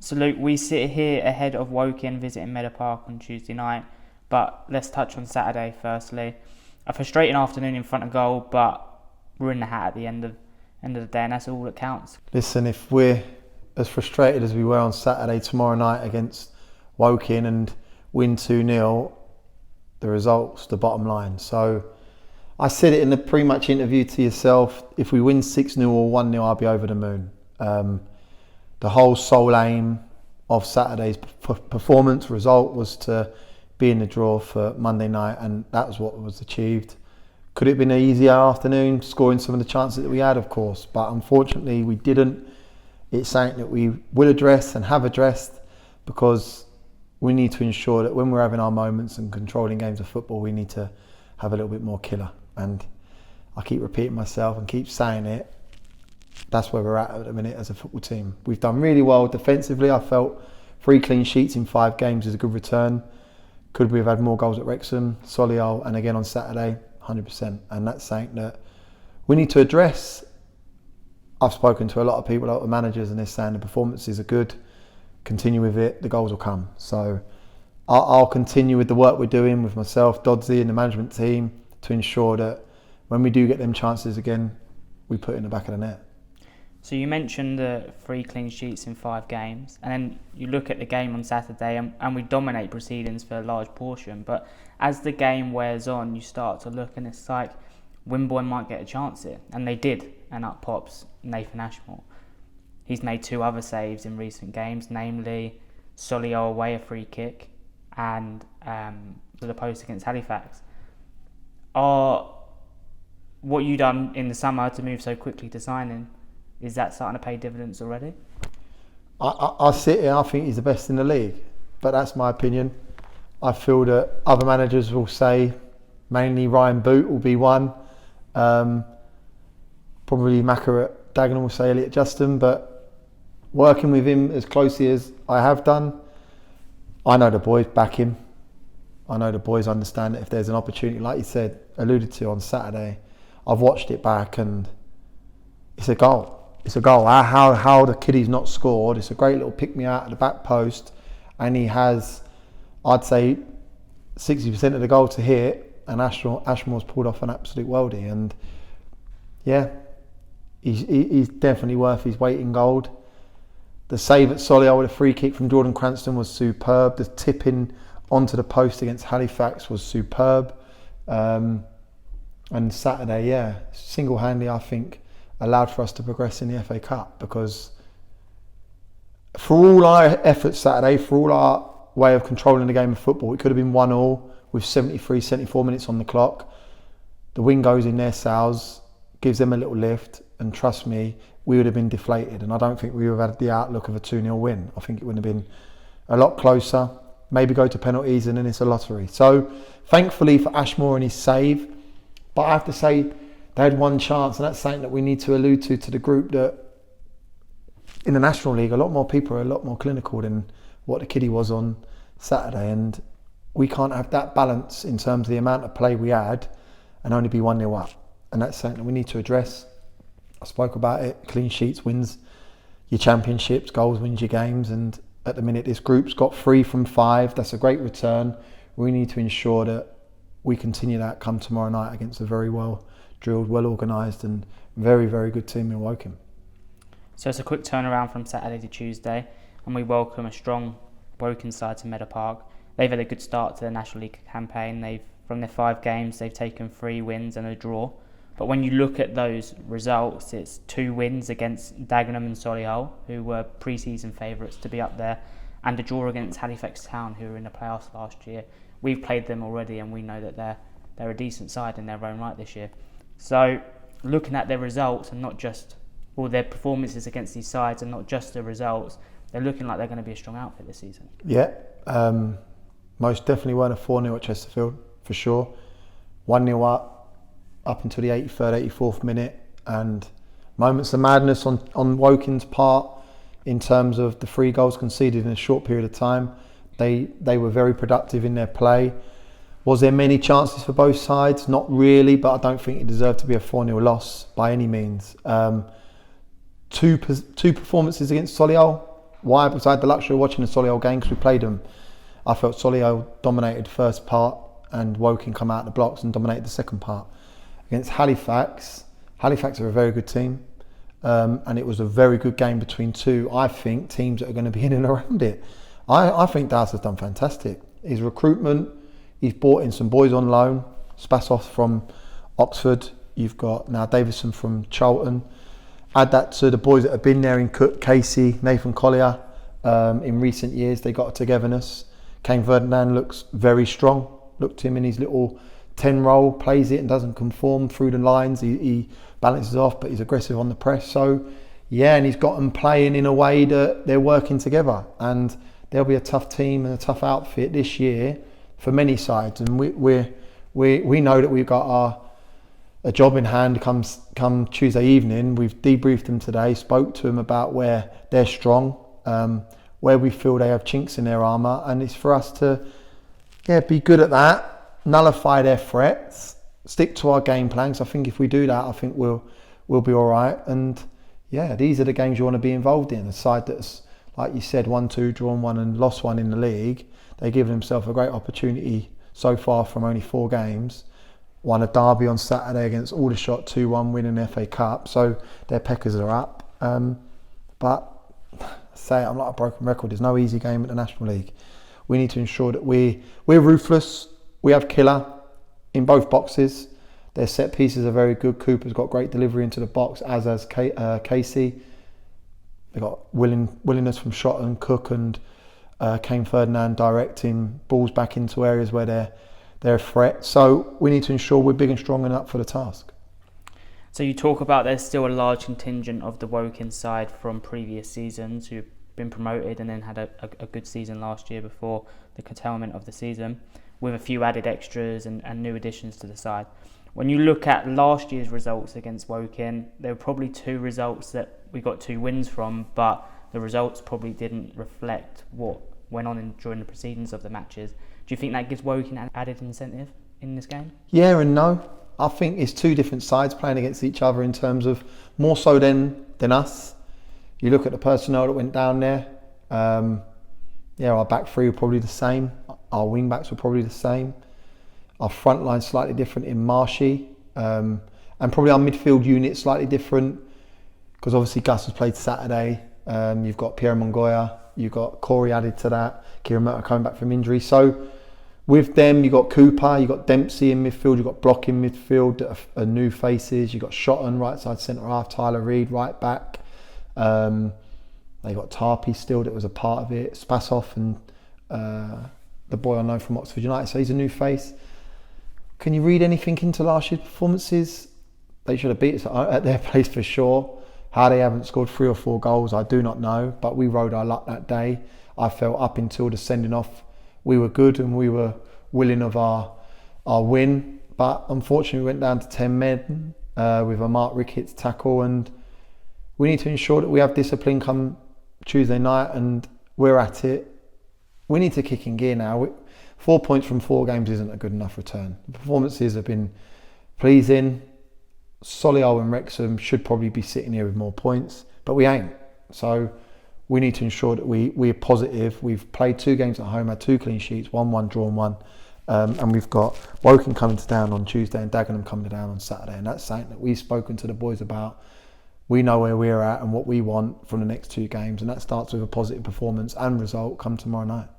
So Luke, we sit here ahead of Woking visiting Meadow Park on Tuesday night, but let's touch on Saturday firstly. A frustrating afternoon in front of goal, but we're in the hat at the end of the day, and that's all that counts. Listen, if we're as frustrated as we were on Saturday, tomorrow night against Woking and win 2-0, the result's the bottom line. So I said it in the pre-match interview to yourself, if we win 6-0 or 1-0, I'll be over the moon. The whole sole aim of Saturday's performance result was to be in the draw for Monday night, and that was what was achieved. Could it have been an easier afternoon, scoring some of the chances that we had? Of course, but unfortunately we didn't. It's something that we will address and have addressed, because we need to ensure that when we're having our moments and controlling games of football, we need to have a little bit more killer. And I keep repeating myself and keep saying it, that's where we're at the minute as a football team. We've done really well defensively. I felt 3 clean sheets in 5 games is a good return. Could we have had more goals at Wrexham, Solihull, and again on Saturday? 100%. And that's something that we need to address. I've spoken to a lot of people, a lot of managers, and they're saying the performances are good. Continue with it, the goals will come. So I'll continue with the work we're doing with myself, Dodsey, and the management team to ensure that when we do get them chances again, we put it in the back of the net. So you mentioned the 3 clean sheets in 5 games, and then you look at the game on Saturday and we dominate proceedings for a large portion, but as the game wears on, you start to look and it's like Wimborne might get a chance here, and they did, and up pops Nathan Ashmore. He's made 2 other saves in recent games, namely Solihull away a free kick and the post against Halifax. What you done in the summer to move so quickly to signing, is that starting to pay dividends already? I sit here, I think he's the best in the league, but that's my opinion. I feel that other managers will say, mainly Ryan Boot will be one, probably Macca at Dagenham will say Elliot Justin, but working with him as closely as I have done, I know the boys back him. I know the boys understand that if there's an opportunity, like you said, alluded to on Saturday, I've watched it back and it's a goal. It's a goal. How the kiddie's not scored. It's a great little pick me out at the back post, and he has, I'd say, 60% of the goal to hit, and Ashmore's pulled off an absolute worldie. And yeah, he's definitely worth his weight in gold. The save at Solihull with a free kick from Jordan Cranston was superb. The tipping onto the post against Halifax was superb. And Saturday, yeah, single-handedly, I think, allowed for us to progress in the FA Cup, because for all our efforts Saturday, for all our way of controlling the game of football, it could have been 1-1 with 74 minutes on the clock. The wind goes in their sails, gives them a little lift, and trust me, we would have been deflated, and I don't think we would have had the outlook of a 2-0 win. I think it would have been a lot closer, maybe go to penalties, and then it's a lottery. So thankfully for Ashmore and his save, but I have to say, they had one chance, and that's something that we need to allude to the group, that in the National League, a lot more people are a lot more clinical than what the kiddie was on Saturday, and we can't have that balance in terms of the amount of play we had and only be 1-0 up. And that's something that we need to address. I spoke about it, clean sheets wins your championships, goals wins your games, and at the minute this group's got 3 from 5. That's a great return. We need to ensure that we continue that come tomorrow night against a very well drilled, well organised and very, very good team in Woking. So it's a quick turnaround from Saturday to Tuesday, and we welcome a strong Woking side to Meadow Park. They've had a good start to the National League campaign. From their 5 games, they've taken 3 wins and a draw. But when you look at those results, it's 2 wins against Dagenham and Solihull, who were pre-season favourites to be up there, and a draw against Halifax Town, who were in the playoffs last year. We've played them already, and we know that they're a decent side in their own right this year. So looking at their results and not just all their performances against these sides and not just the results, they're looking like they're going to be a strong outfit this season. Yeah, most definitely weren't a 4-0 at Chesterfield, for sure. 1-0 up until the 83rd, 84th minute, and moments of madness on Woking's part in terms of the 3 goals conceded in a short period of time. They were very productive in their play. Was there many chances for both sides? Not really, but I don't think it deserved to be a 4-0 loss by any means. Two performances against Solihull Why? Because I had the luxury of watching the Solihull game because we played them. I felt Solihull dominated the first part and Woking come out the blocks and dominated the second part. Against Halifax, Halifax are a very good team. And it was a very good game between two, I think, teams that are going to be in and around it. I think Daz has done fantastic. His recruitment, he's brought in some boys on loan. Spasov from Oxford. You've got now Davison from Charlton. Add that to the boys that have been there in Cook, Casey, Nathan Collier. In recent years, they got a togetherness. Kane Ferdinand looks very strong. Looked him in his little 10 role, plays it and doesn't conform through the lines. He balances off, but he's aggressive on the press. So, yeah, and he's got them playing in a way that they're working together. And they'll be a tough team and a tough outfit this year for many sides. And we know that we've got a job in hand come Tuesday evening. We've debriefed them today, spoke to them about where they're strong, where we feel they have chinks in their armour, and it's for us to be good at that, nullify their threats, stick to our game plans. I think if we do that, I think we'll be all right. And yeah, these are the games you want to be involved in. A side that's, like you said, 1-2, drawn 1 and lost 1 in the league. They give themselves a great opportunity so far from only 4 games. Won a derby on Saturday against Aldershot, 2-1, winning the FA Cup. So their peckers are up. But I'm like a broken record. There's no easy game at the National League. We need to ensure that we're ruthless. We have killer in both boxes. Their set pieces are very good. Cooper's got great delivery into the box, as has Casey. They've got willingness from Shotton, Cook and Kane Ferdinand directing balls back into areas where they're a threat. So we need to ensure we're big and strong and up for the task. So you talk about there's still a large contingent of the Woking side from previous seasons who've been promoted and then had a good season last year before the curtailment of the season, with a few added extras and new additions to the side. When you look at last year's results against Woking, there were probably 2 results that we got 2 wins from, but the results probably didn't reflect what went on during the proceedings of the matches. Do you think that gives Woking an added incentive in this game? Yeah and no. I think it's 2 different sides playing against each other in terms of more so than us. You look at the personnel that went down there. Our back 3 were probably the same. Our wing backs were probably the same. Our front line slightly different in Marshy. And probably our midfield unit slightly different because obviously Gus has played Saturday. You've got Pierre Mongoya. You've got Corey added to that. Kieran Murta coming back from injury. So with them, you've got Cooper, you've got Dempsey in midfield, you've got Block in midfield that are new faces. You've got Shotton, right side centre half, Tyler Reid, right back. They got Tarpey still that was a part of it. Spasov and the boy I know from Oxford United, so he's a new face. Can you read anything into last year's performances? They should have beat us at their place for sure. How they haven't scored 3 or 4 goals, I do not know. But we rode our luck that day. I felt up until the sending off, we were good and we were willing of our win. But unfortunately, we went down to 10 men with a Mark Ricketts tackle, and we need to ensure that we have discipline come Tuesday night, and we're at it. We need to kick in gear now. 4 points from 4 games isn't a good enough return. The performances have been pleasing. Solihull and Wrexham should probably be sitting here with more points, but we ain't. So we need to ensure that we're positive. We've played 2 games at home, had 2 clean sheets, 1-1, drawn 1. And we've got Woking coming to down on Tuesday and Dagenham coming to down on Saturday. And that's something that we've spoken to the boys about. We know where we're at and what we want from the next 2 games. And that starts with a positive performance and result come tomorrow night.